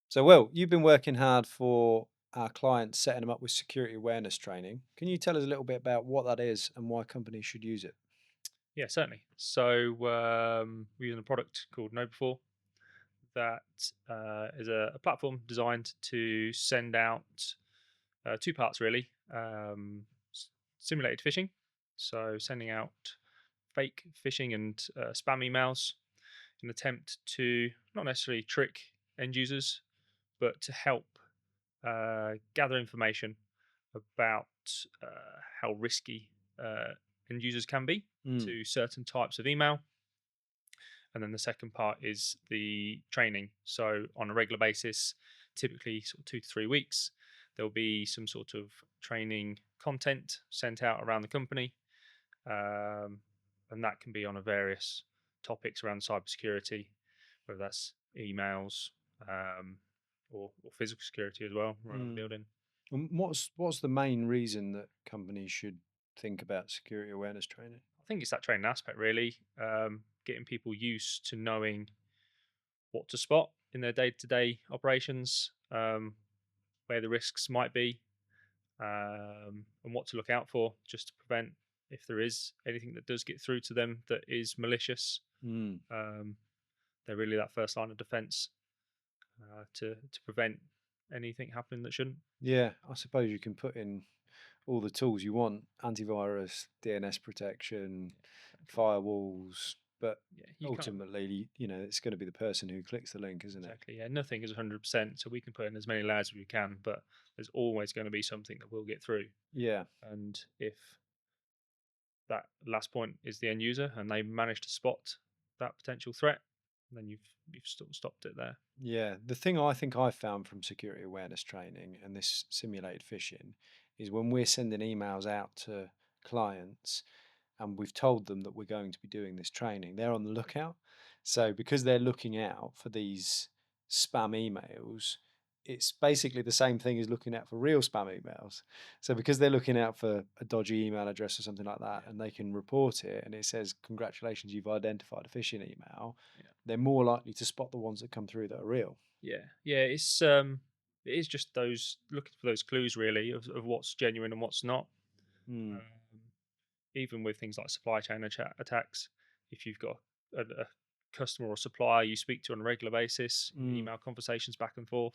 So, Will, you've been working hard for our clients, setting them up with security awareness training. Can you tell us a little bit about what that is and why companies should use it? Yeah, certainly. So we're using a product called KnowBe4 that is a platform designed to send out two parts really: simulated phishing, so sending out fake phishing and spam emails in an attempt to not necessarily trick end users, but to help gather information about how risky end users can be Mm, to certain types of email. And then the second part is the training. So on a regular basis, typically sort of 2 to 3 weeks, there'll be some sort of training content sent out around the company, um, and that can be on a various topics around cybersecurity, whether that's emails or physical security as well around the mm. building. And what's the main reason that companies should think about security awareness training? I think it's that training aspect really, getting people used to knowing what to spot in their day-to-day operations, where the risks might be, and what to look out for, just to prevent if there is anything that does get through to them that is malicious. Mm. Um, they're really that first line of defense to prevent anything happening that shouldn't. Yeah, I suppose you can put in all the tools you want, antivirus, DNS protection, Exactly. firewalls, but Yeah, you can't. ultimately, it's going to be the person who clicks the link, isn't it? Exactly. Yeah, nothing is 100%. So we can put in as many layers as we can, but there's always going to be something that will get through. Yeah. And if that last point is the end user and they manage to spot that potential threat, then you've still stopped it there. Yeah, the thing I think I found from security awareness training and this simulated phishing is when we're sending emails out to clients and we've told them that we're going to be doing this training, they're on the lookout. So because they're looking out for these spam emails, it's basically the same thing as looking out for real spam emails. So because they're looking out for a dodgy email address or something like that, Yeah, and they can report it and it says, "Congratulations, you've identified a phishing email," yeah, they're more likely to spot the ones that come through that are real. yeah, yeah. It is just those looking for those clues really of what's genuine and what's not. Mm, Um, Even with things like supply chain attacks, if you've got a customer or supplier you speak to on a regular basis, mm, email conversations back and forth,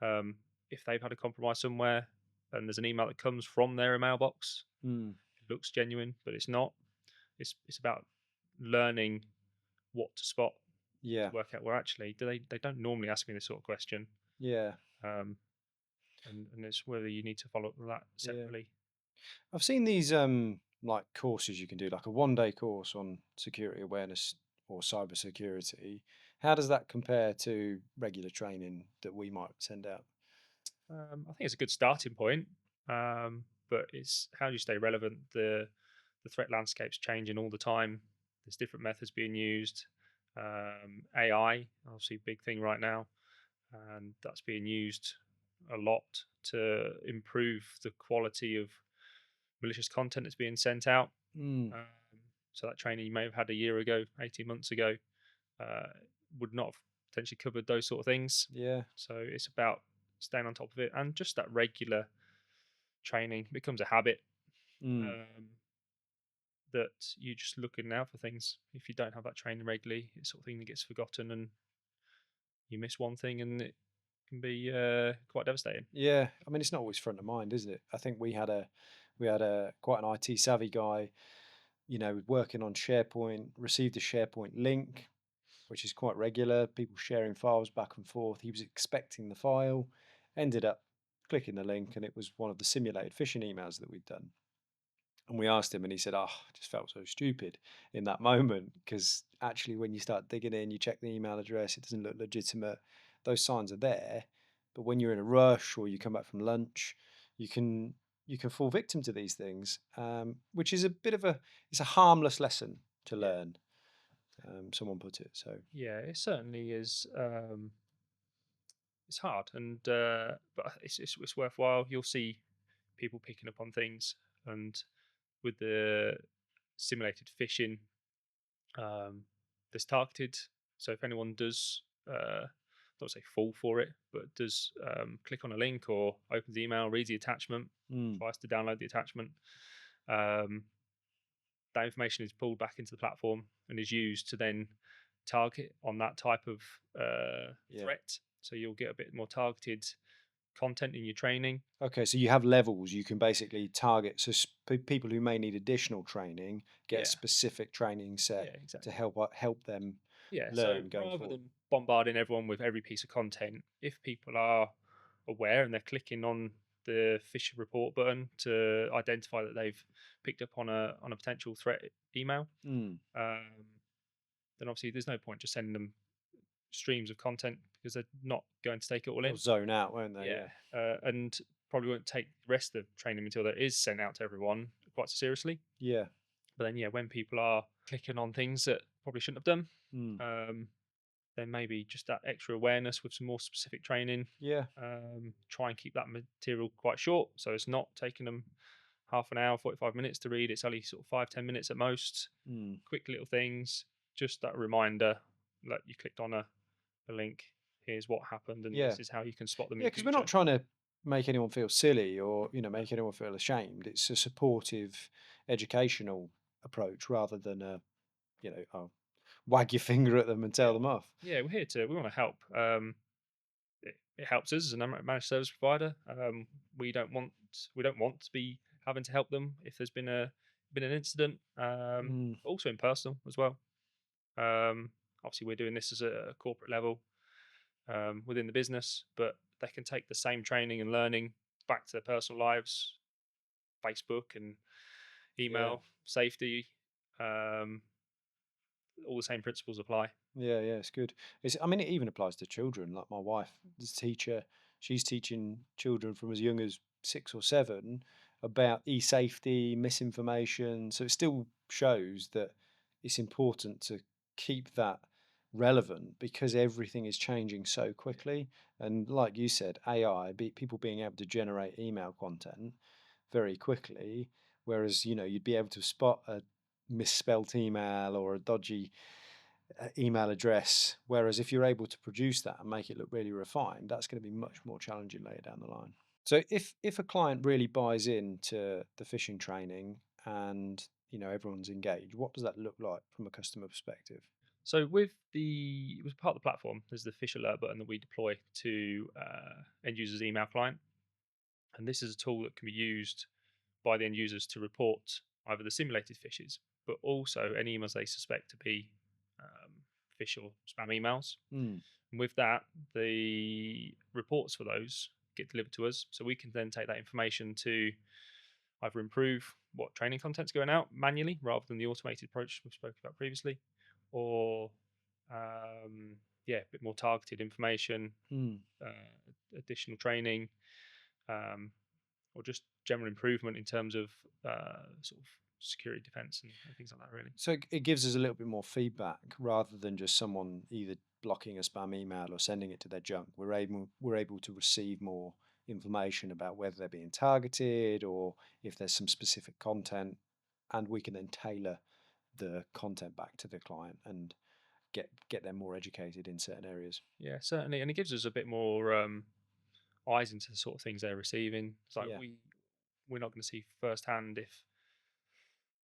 um, if they've had a compromise somewhere and there's an email that comes from their mailbox, mm. it looks genuine, but it's not. It's about learning what to spot to Yeah, work out. Well, actually, they don't normally ask me this sort of question, yeah, um, and it's whether you need to follow up with that yeah. separately. I've seen these like courses you can do, like a 1 day course on security awareness or cyber security. How does that compare to regular training that we might send out? I think it's a good starting point, but it's how do you stay relevant? The threat landscape's changing all the time. There's different methods being used. AI, obviously, big thing right now, and that's being used a lot to improve the quality of malicious content that's being sent out. Mm, Um, so that training you may have had a year ago, 18 months ago, uh, would not have potentially covered those sort of things. yeah, So it's about staying on top of it and just that regular training becomes a habit, mm, um, that you're just looking out for things. If you don't have that training regularly, it's sort of thing that gets forgotten and you miss one thing and it can be quite devastating. yeah. I mean, it's not always front of mind, is it? I think we had a quite an IT savvy guy, working on SharePoint, received a SharePoint link, which is quite regular, people sharing files back and forth. He was expecting the file, ended up clicking the link, and it was one of the simulated phishing emails that we'd done. And we asked him, and he said, "Oh, I just felt so stupid in that moment because actually, when you start digging in, you check the email address, it doesn't look legitimate. Those signs are there, but when you're in a rush or you come back from lunch, you can you can fall victim to these things, which is a bit of a it's a harmless lesson to Yeah, learn." Someone put it so. yeah, it certainly is. It's hard, and but it's worthwhile. You'll see people picking up on things, and with the simulated phishing, there's targeted. So if anyone does not say fall for it, but does click on a link or opens the email, reads the attachment, Mm. tries to download the attachment. Um, that information is pulled back into the platform and is used to then target on that type of Yeah. threat. So you'll get a bit more targeted content in your training. Okay, so you have levels you can basically target. So people who may need additional training get a Yeah, specific training set yeah, to exactly. help them Yeah, so learn going rather forward. than bombarding everyone with every piece of content, if people are aware and they're clicking on the Fisher report button to identify that they've picked up on a potential threat email, Mm. um, then obviously there's no point just sending them streams of content because they're not going to take it all They'll in. zone out, won't they? Yeah, Yeah. and probably won't take the rest of the training material that is sent out to everyone quite so seriously. Yeah. But then, yeah, when people are clicking on things that probably shouldn't have done, Mm. um, then maybe just that extra awareness with some more specific training. Yeah. Try and keep that material quite short, so it's not taking them half an hour, 45 minutes to read. It's only sort of 5-10 minutes at most. Mm. Quick little things, just that reminder that you clicked on a link. Here's what happened, and Yeah. this is how you can spot them in Yeah, the because we're not future. trying to make anyone feel silly or, make anyone feel ashamed. It's a supportive, educational approach rather than oh, wag your finger at them and Yeah, tell them off. yeah, we want to help. It helps us as a managed service provider. We don't want to be having to help them if there's been an incident. Mm. Also in personal as well. Um, Obviously, we're doing this as a corporate level within the business, but they can take the same training and learning back to their personal lives, Facebook and Yeah. email safety. Um, all the same principles apply. Yeah, yeah, it's good. I mean, it even applies to children. Like my wife is a teacher. She's teaching children from as young as 6 or 7 about e-safety, misinformation. So it still shows that it's important to keep that relevant because everything is changing so quickly. And like you said, AI, people being able to generate email content very quickly, whereas, you'd be able to spot a misspelt email or a dodgy email address. Whereas if you're able to produce that and make it look really refined, that's going to be much more challenging later down the line. So if a client really buys into the phishing training and everyone's engaged, what does that look like from a customer perspective? So with part of the platform, there's the fish alert button that we deploy to end users' email client, and this is a tool that can be used by the end users to report either the simulated fishes, but also any emails they suspect to be um, fish or spam emails. Mm. And with that, the reports for those get delivered to us, so we can then take that information to either improve what training content's going out manually rather than the automated approach we spoke about previously, or yeah, a bit more targeted information, Mm. additional training, um, or just general improvement in terms of sort of security defense and things like that. Really, So it gives us a little bit more feedback rather than just someone either blocking a spam email or sending it to their junk. We're able to receive more information about whether they're being targeted or if there's some specific content, and we can then tailor the content back to the client and get them more educated in certain areas. yeah, certainly, and it gives us a bit more eyes into the sort of things they're receiving. It's like Yeah, we're not going to see firsthand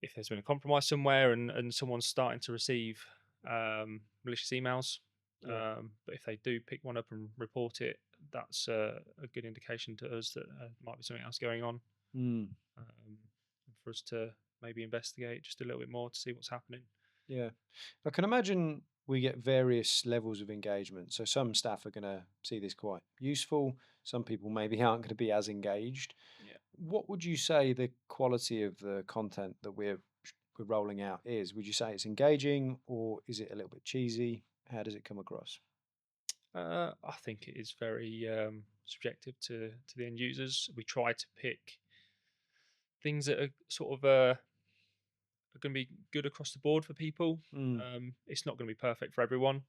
if there's been a compromise somewhere and someone's starting to receive malicious emails. yeah. But if they do pick one up and report it, that's a good indication to us that might be something else going on, Mm. um, for us to maybe investigate just a little bit more to see what's happening. Yeah. I can imagine we get various levels of engagement. So some staff are going to see this quite useful. Some people maybe aren't going to be as engaged. Yeah. What would you say the quality of the content that we're rolling out is? Would you say it's engaging or is it a little bit cheesy? How does it come across? I think it is very subjective to the end users. We try to pick things that are sort of are going to be good across the board for people. Mm. It's not going to be perfect for everyone,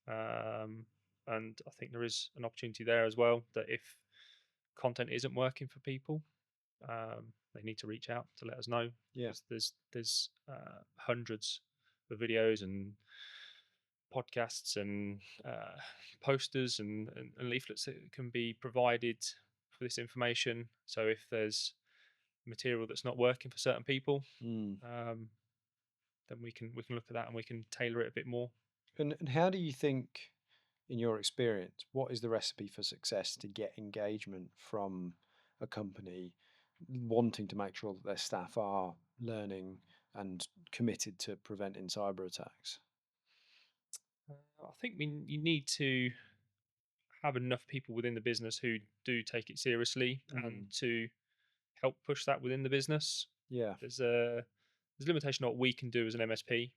um, and I think there is an opportunity there as well that if content isn't working for people, they need to reach out to let us know Yeah. because there's hundreds of videos and podcasts and posters and leaflets that can be provided for this information. So if there's material that's not working for certain people, Mm. um, then we can look at that and we can tailor it a bit more. And how do you think, in your experience, what is the recipe for success to get engagement from a company wanting to make sure that their staff are learning and committed to preventing cyber attacks? I think you need to have enough people within the business who do take it seriously and Mm. to help push that within the business. Yeah, There's a limitation on what we can do as an MSP.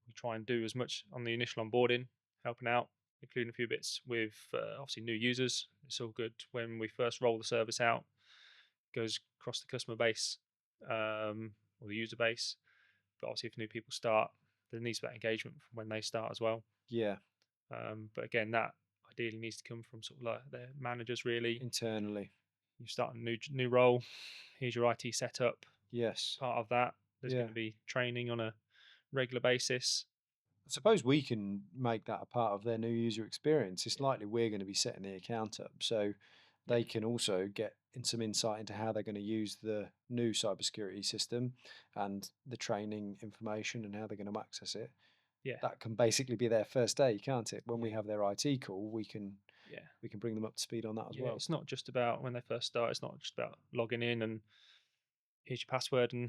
We try and do as much on the initial onboarding, helping out, including a few bits with obviously new users. It's all good when we first roll the service out, goes across the customer base or the user base. But obviously, if new people start, there needs to be that engagement from when they start as well. yeah, But again, that ideally needs to come from sort of like their managers. Really, internally. you start a new role. Here's your IT setup. Yes, Part of that, there's going yeah. to be training on a regular basis. I suppose we can make that a part of their new user experience. It's Yeah, likely we're going to be setting the account up, so yeah, they can also get in some insight into how they're going to use the new cybersecurity system and the training information and how they're going to access it. yeah, That can basically be their first day, can't it? When yeah, we have their IT call, yeah, we can bring them up to speed on that as yeah. well. It's not just about when they first start. It's not just about logging in and here's your password and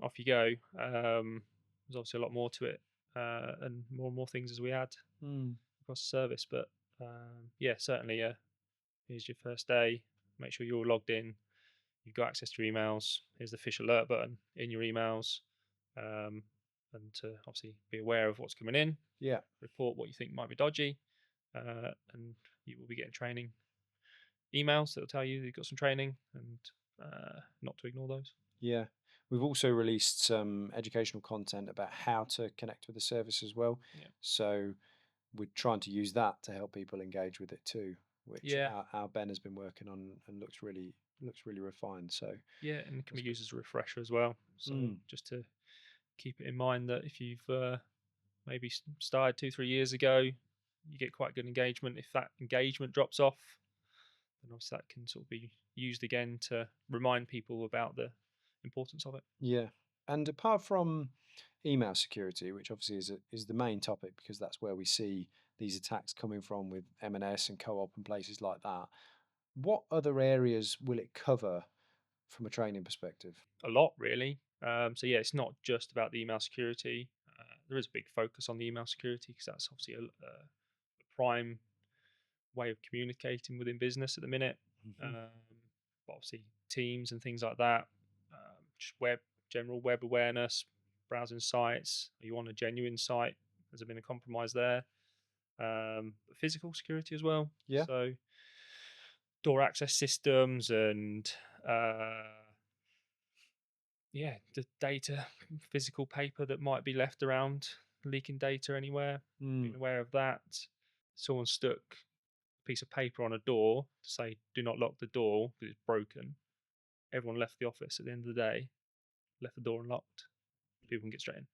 off you go. There's obviously a lot more to it, and more things as we add Mm, across the service. But yeah, certainly, here's your first day. Make sure you're all logged in. You've got access to your emails. Here's the fish alert button in your emails, um, and to obviously be aware of what's coming in. yeah, Report what you think might be dodgy, and you will be getting training emails that will tell you you've got some training and not to ignore those. yeah. We've also released some educational content about how to connect with the service as well. Yeah, So we're trying to use that to help people engage with it too, which yeah, our Ben has been working on and looks really refined. So yeah, and it can be that's good. used as a refresher as well. So Mm, just to keep it in mind that if you've maybe started 2 3 years ago, you get quite good engagement. If that engagement drops off, then obviously that can sort of be used again to remind people about the importance of it. yeah. And apart from email security, which obviously is the main topic because that's where we see these attacks coming from with M&S and Co-op and places like that. What other areas will it cover from a training perspective? A lot, really. So yeah, it's not just about the email security. There is a big focus on the email security because that's obviously a prime way of communicating within business at the minute. Mhm. Um, but obviously, Teams and things like that. Just general web awareness, browsing sites. Are you on a genuine site? Has there been a compromise there? Physical security as well. Yeah. So door access systems and yeah, the data, physical paper that might be left around, leaking data anywhere. Mm. Being aware of that. Someone stuck a piece of paper on a door to say, "Do not lock the door because it's broken." Everyone left the office at the end of the day, left the door unlocked. People can get straight in.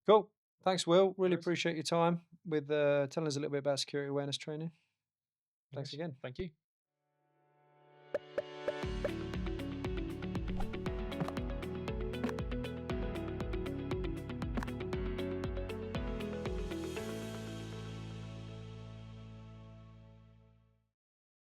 Cool. Thanks, Will. No Really worries. appreciate your time with telling us a little bit about security awareness training. No Thanks worries. again. Thank you.